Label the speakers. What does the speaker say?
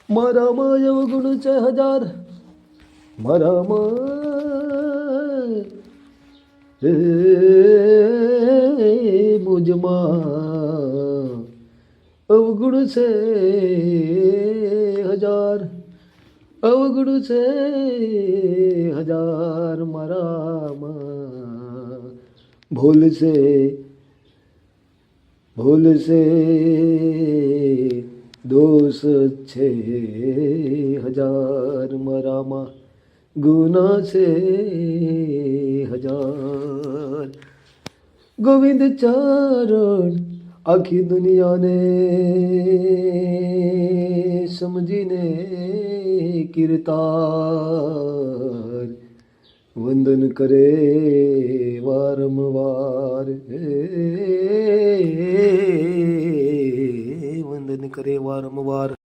Speaker 1: મારામાં અવગુણ છે હજાર, મારામાં રે મુજમાં અવગુણ છે હજાર, અવગુણ છે હજાર મારામાં. ભૂલ છે, ભૂલ છે, દોષ છે હજાર મારામાં, ગુના છે હજાર. ગોવિંદ ચરણ આખી દુનિયાને સમજીને કીર્તાર વંદન કરે વારંવાર, વંદન કરે વારંવાર.